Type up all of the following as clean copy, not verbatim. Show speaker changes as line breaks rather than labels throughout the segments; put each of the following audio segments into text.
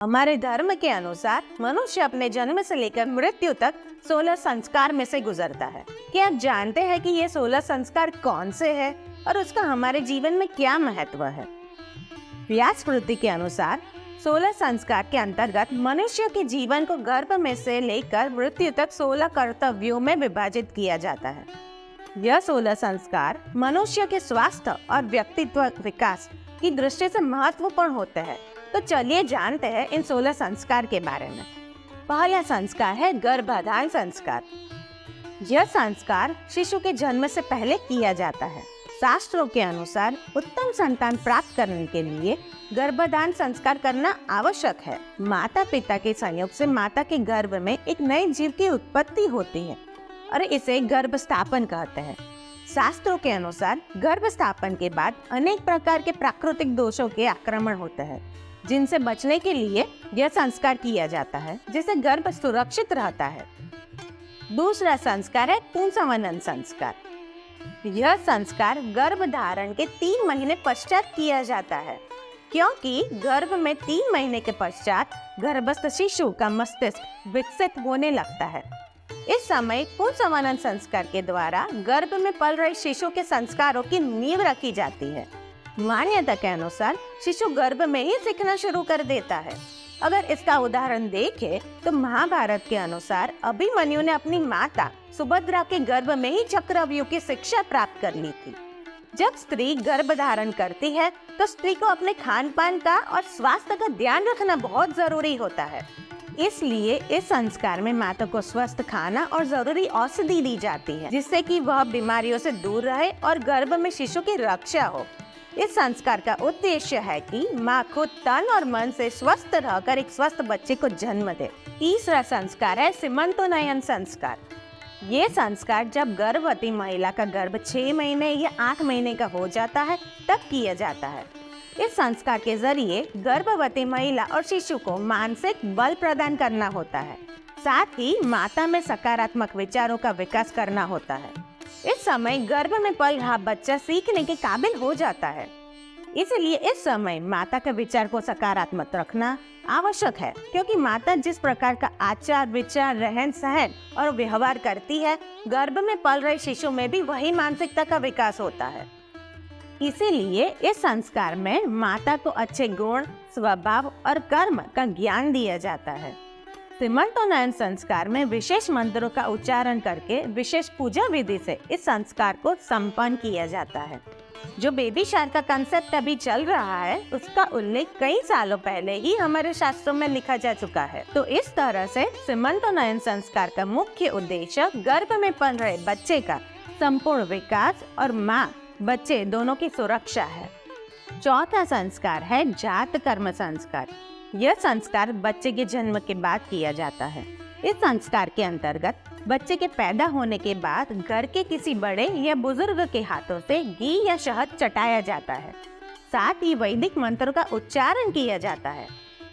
हमारे धर्म के अनुसार मनुष्य अपने जन्म से लेकर मृत्यु तक 16 संस्कार में से गुजरता है। क्या आप जानते हैं कि ये 16 संस्कार कौन से हैं और उसका हमारे जीवन में क्या महत्व है? व्यास स्मृति के अनुसार 16 संस्कार के अंतर्गत मनुष्य के जीवन को गर्भ में से लेकर मृत्यु तक 16 कर्तव्यों में विभाजित किया जाता है। यह 16 संस्कार मनुष्य के स्वास्थ्य और व्यक्तित्व विकास की दृष्टि से महत्वपूर्ण होते हैं। तो चलिए जानते हैं इन 16 संस्कार के बारे में। पहला संस्कार है गर्भाधान संस्कार। यह संस्कार शिशु के जन्म से पहले किया जाता है। शास्त्रों के अनुसार उत्तम संतान प्राप्त करने के लिए गर्भाधान संस्कार करना आवश्यक है। माता पिता के संयोग से माता के गर्भ में एक नए जीव की उत्पत्ति होती है और इसे गर्भ स्थापन कहते हैं। शास्त्रों के अनुसार गर्भ स्थापन के बाद अनेक प्रकार के प्राकृतिक दोषों के आक्रमण होते हैं, जिनसे बचने के लिए यह संस्कार किया जाता है, जिससे गर्भ सुरक्षित रहता है। दूसरा संस्कार है पुंसवनन संस्कार। यह संस्कार गर्भ धारण के 3 महीने पश्चात किया जाता है, क्योंकि गर्भ में 3 महीने के पश्चात गर्भस्थ शिशु का मस्तिष्क विकसित होने लगता है। इस समय पुंसवनन संस्कार के द्वारा गर्भ में पल रहे शिशु के संस्कारों की नींव रखी जाती है। मान्यता के अनुसार शिशु गर्भ में ही सीखना शुरू कर देता है। अगर इसका उदाहरण देखें तो महाभारत के अनुसार अभिमन्यु ने अपनी माता सुभद्रा के गर्भ में ही चक्रव्यूह की शिक्षा प्राप्त कर ली थी। जब स्त्री गर्भ धारण करती है तो स्त्री को अपने खान पान का और स्वास्थ्य का ध्यान रखना बहुत जरूरी होता है। इसलिए इस संस्कार में माता को स्वस्थ खाना और जरूरी औषधि दी जाती है, जिससे कि वह बीमारियों से दूर रहे और गर्भ में शिशु की रक्षा हो। इस संस्कार का उद्देश्य है कि माँ खुद तन और मन से स्वस्थ रहकर एक स्वस्थ बच्चे को जन्म दे। तीसरा संस्कार है सीमंतोन्नयन संस्कार। ये संस्कार जब गर्भवती महिला का गर्भ 6 महीने या 8 महीने का हो जाता है तब किया जाता है। इस संस्कार के जरिए गर्भवती महिला और शिशु को मानसिक बल प्रदान करना होता है, साथ ही माता में सकारात्मक विचारों का विकास करना होता है। इस समय गर्भ में पल रहा बच्चा सीखने के काबिल हो जाता है, इसलिए इस समय माता के विचार को सकारात्मक रखना आवश्यक है, क्योंकि माता जिस प्रकार का आचार विचार रहन सहन और व्यवहार करती है, गर्भ में पल रहे शिशु में भी वही मानसिकता का विकास होता है। इसीलिए इस संस्कार में माता को अच्छे गुण, स्वभाव और कर्म का ज्ञान दिया जाता है। सीमंतोन्नयन संस्कार में विशेष मंत्रों का उच्चारण करके विशेष पूजा विधि से इस संस्कार को संपन्न किया जाता है। जो बेबी शावर का कंसेप्ट अभी चल रहा है, उसका उल्लेख कई सालों पहले ही हमारे शास्त्रों में लिखा जा चुका है। तो इस तरह से सीमंतोन्नयन संस्कार का मुख्य उद्देश्य गर्भ में पल रहे बच्चे का संपूर्ण विकास और माँ बच्चे दोनों की सुरक्षा है। चौथा संस्कार है जात कर्म संस्कार। यह संस्कार बच्चे के जन्म के बाद किया जाता है। इस संस्कार के अंतर्गत बच्चे के पैदा होने के बाद घर के किसी बड़े या बुजुर्ग के हाथों से घी या शहद चटाया जाता है। साथ ही वैदिक मंत्रों का उच्चारण किया जाता है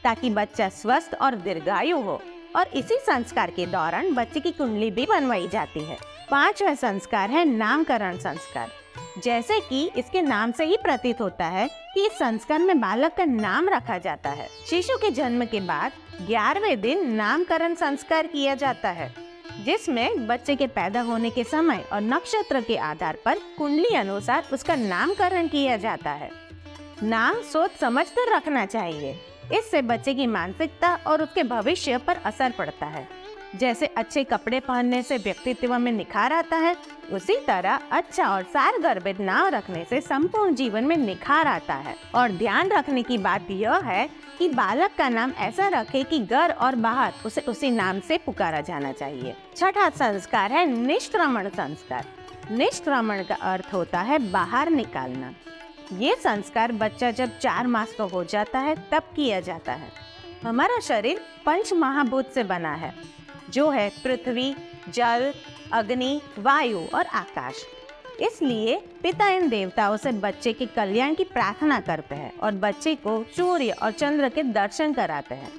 ताकि बच्चा स्वस्थ और दीर्घायु हो, और इसी संस्कार के दौरान बच्चे की कुंडली भी बनवाई जाती है। पांचवा संस्कार है नामकरण संस्कार। जैसे कि इसके नाम से ही प्रतीत होता है कि इस संस्कार में बालक का नाम रखा जाता है। शिशु के जन्म के बाद 11वें दिन नामकरण संस्कार किया जाता है, जिसमें बच्चे के पैदा होने के समय और नक्षत्र के आधार पर कुंडली अनुसार उसका नामकरण किया जाता है। नाम सोच समझकर रखना चाहिए, इससे बच्चे की मानसिकता और उसके भविष्य पर असर पड़ता है। जैसे अच्छे कपड़े पहनने से व्यक्तित्व में निखार आता है, उसी तरह अच्छा और सारगर्भित नाम रखने से संपूर्ण जीवन में निखार आता है। और ध्यान रखने की बात यह है कि बालक का नाम ऐसा रखे कि घर और बाहर उसे उसी नाम से पुकारा जाना चाहिए। छठा संस्कार है निष्क्रमण संस्कार। निष्क्रमण का अर्थ होता है बाहर निकालना। ये संस्कार बच्चा जब 4 मास का हो जाता है तब किया जाता है। हमारा शरीर 5 महाभूत से बना है, जो है पृथ्वी, जल, अग्नि, वायु और आकाश। इसलिए पिता इन देवताओं से बच्चे के कल्याण की प्रार्थना करते हैं और बच्चे को सूर्य और चंद्र के दर्शन कराते हैं।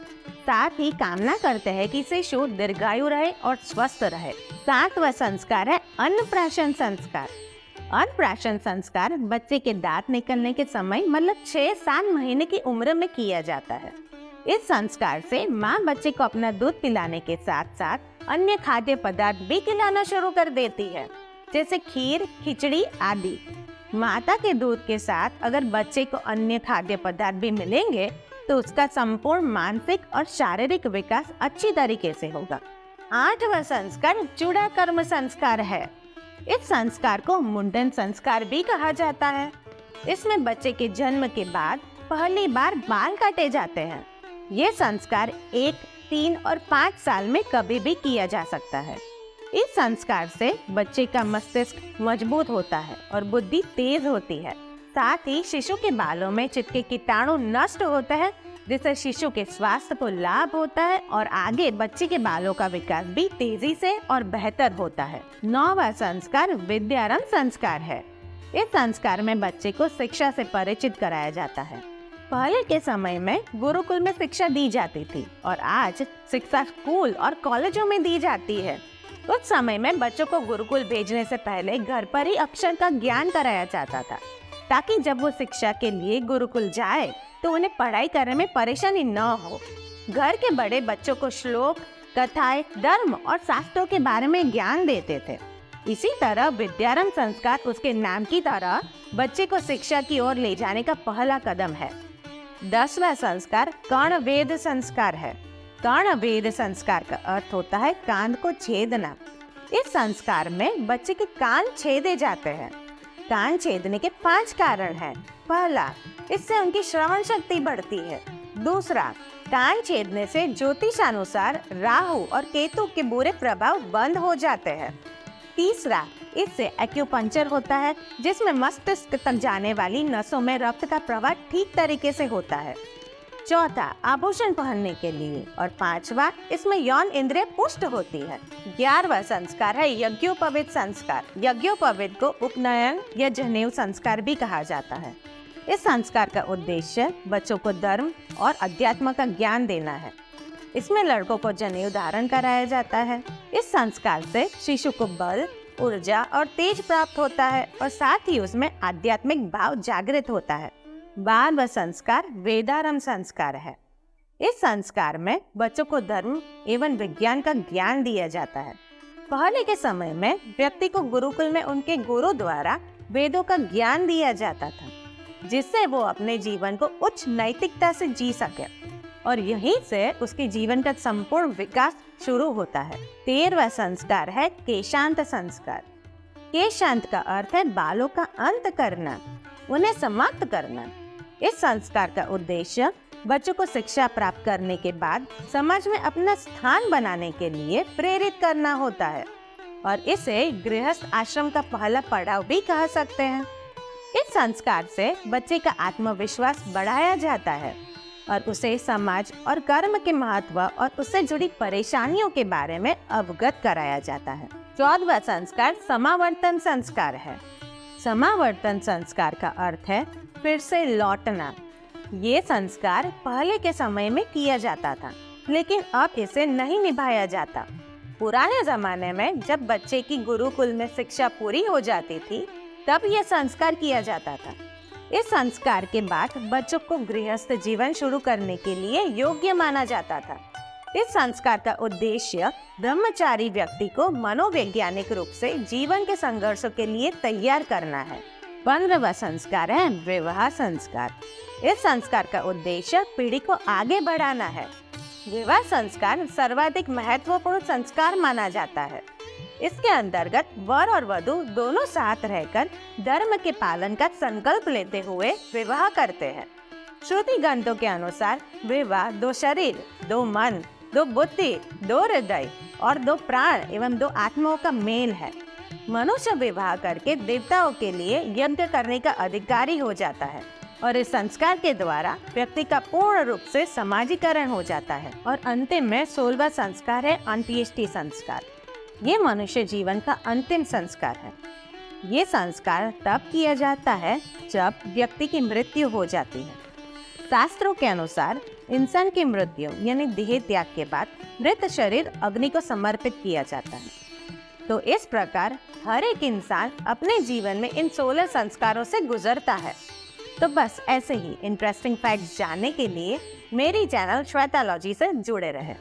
साथ ही कामना करते हैं कि शिशु दीर्घायु रहे और स्वस्थ रहे। 7वां संस्कार है अन्नप्राशन संस्कार। अन्नप्राशन संस्कार बच्चे के दांत निकलने के समय मतलब 6-7 महीने की उम्र में किया जाता है। इस संस्कार से माँ बच्चे को अपना दूध पिलाने के साथ साथ अन्य खाद्य पदार्थ भी खिलाना शुरू कर देती है, जैसे खीर, खिचड़ी आदि। माता के दूध के साथ अगर बच्चे को अन्य खाद्य पदार्थ भी मिलेंगे तो उसका संपूर्ण मानसिक और शारीरिक विकास अच्छी तरीके से होगा। 8वां संस्कार चूड़ा कर्म संस्कार है। इस संस्कार को मुंडन संस्कार भी कहा जाता है। इसमें बच्चे के जन्म के बाद पहली बार बाल काटे जाते हैं। ये संस्कार 1, 3 और 5 साल में कभी भी किया जा सकता है। इस संस्कार से बच्चे का मस्तिष्क मजबूत होता है और बुद्धि तेज होती है। साथ ही शिशु के बालों में चिपके कीटाणु नष्ट होते हैं, जिससे शिशु के स्वास्थ्य को लाभ होता है और आगे बच्चे के बालों का विकास भी तेजी से और बेहतर होता है। 9वां संस्कार विद्यारंभ संस्कार है। इस संस्कार में बच्चे को शिक्षा से परिचित कराया जाता है। पहले के समय में गुरुकुल में शिक्षा दी जाती थी और आज शिक्षा स्कूल और कॉलेजों में दी जाती है। उस समय में बच्चों को गुरुकुल भेजने से पहले घर पर ही अक्षर का ज्ञान कराया जाता था, ताकि जब वो शिक्षा के लिए गुरुकुल जाए तो उन्हें पढ़ाई करने में परेशानी न हो। घर के बड़े बच्चों को श्लोक, कथाएं, धर्म और शास्त्रों के बारे में ज्ञान देते थे। इसी तरह विद्यारंभ संस्कार उसके नाम की तरह बच्चे को शिक्षा की ओर ले जाने का पहला कदम है। 10वां संस्कार कर्ण वेद संस्कार है। कर्ण वेद संस्कार का अर्थ होता है कान को छेदना। इस संस्कार में बच्चे के कान छेदे जाते हैं। कान छेदने के 5 कारण हैं। पहला, इससे उनकी श्रवण शक्ति बढ़ती है। दूसरा, कान छेदने से ज्योतिषानुसार राहु और केतु के बुरे प्रभाव बंद हो जाते हैं। तीसरा, इससे एक्यूपंक्चर होता है, जिसमें मस्तिष्क तक जाने वाली नसों में रक्त का प्रवाह ठीक तरीके से होता है। चौथा, आभूषण पहनने के लिए। और 5वां, इसमें यौन इंद्रिय पुष्ट होती है। 11वां संस्कार है यज्ञोपवीत संस्कार। यज्ञोपवीत को उपनयन या जनेऊ संस्कार भी कहा जाता है। इस संस्कार का उद्देश्य बच्चों को धर्म और अध्यात्म का ज्ञान देना है। इसमें लड़कों को जनेऊ धारण कराया जाता है। इस संस्कार से शिशु को बल, ऊर्जा और तेज प्राप्त होता है और साथ ही उसमें आध्यात्मिक भाव जागृत होता है। 12वां संस्कार वेदारंभ संस्कार है। इस संस्कार में बच्चों को धर्म एवं विज्ञान का ज्ञान दिया जाता है। पहले के समय में व्यक्ति को गुरुकुल में उनके गुरु द्वारा वेदों का ज्ञान दिया जाता था, जिससे वो अपने जीवन को उच्च नैतिकता से जी सके और यहीं से उसके जीवन का संपूर्ण विकास शुरू होता है। 13वां संस्कार है केशांत संस्कार। केशांत का अर्थ है बालों का अंत करना, उन्हें समाप्त करना। इस संस्कार का उद्देश्य बच्चों को शिक्षा प्राप्त करने के बाद समाज में अपना स्थान बनाने के लिए प्रेरित करना होता है और इसे गृहस्थ आश्रम का पहला पड़ाव भी कह सकते हैं। इस संस्कार से बच्चे का आत्मविश्वास बढ़ाया जाता है और उसे समाज और कर्म के महत्व और उससे जुड़ी परेशानियों के बारे में अवगत कराया जाता है। 14वां संस्कार समावर्तन संस्कार है। समावर्तन संस्कार का अर्थ है फिर से लौटना। ये संस्कार पहले के समय में किया जाता था, लेकिन अब इसे नहीं निभाया जाता। पुराने जमाने में जब बच्चे की गुरुकुल में शिक्षा पूरी हो जाती थी, तब यह संस्कार किया जाता था। इस संस्कार के बाद बच्चों को गृहस्थ जीवन शुरू करने के लिए योग्य माना जाता था। इस संस्कार का उद्देश्य ब्रह्मचारी व्यक्ति को मनोवैज्ञानिक रूप से जीवन के संघर्षों के लिए तैयार करना है। 15वां संस्कार है विवाह संस्कार। इस संस्कार का उद्देश्य पीढ़ी को आगे बढ़ाना है। विवाह संस्कार सर्वाधिक महत्वपूर्ण संस्कार माना जाता है। इसके अंतर्गत वर और वधू दोनों साथ रहकर धर्म के पालन का संकल्प लेते हुए विवाह करते हैं। श्रुति ग्रंथों के अनुसार विवाह 2 शरीर, 2 मन, 2 बुद्धि, 2 हृदय और 2 प्राण एवं 2 आत्माओं का मेल है। मनुष्य विवाह करके देवताओं के लिए यज्ञ करने का अधिकारी हो जाता है और इस संस्कार के द्वारा व्यक्ति का पूर्ण रूप से समाजीकरण हो जाता है। और अंतिम में 16वां संस्कार है अंत्येष्टि संस्कार। ये मनुष्य जीवन का अंतिम संस्कार है। ये संस्कार तब किया जाता है जब व्यक्ति की मृत्यु हो जाती है। शास्त्रों के अनुसार इंसान की मृत्यु यानी देह त्याग के बाद मृत शरीर अग्नि को समर्पित किया जाता है। तो इस प्रकार हर एक इंसान अपने जीवन में इन 16 संस्कारों से गुजरता है। तो बस ऐसे ही इंटरेस्टिंग फैक्ट्स जानने के लिए मेरी चैनल श्वेतालॉजी से जुड़े रहे।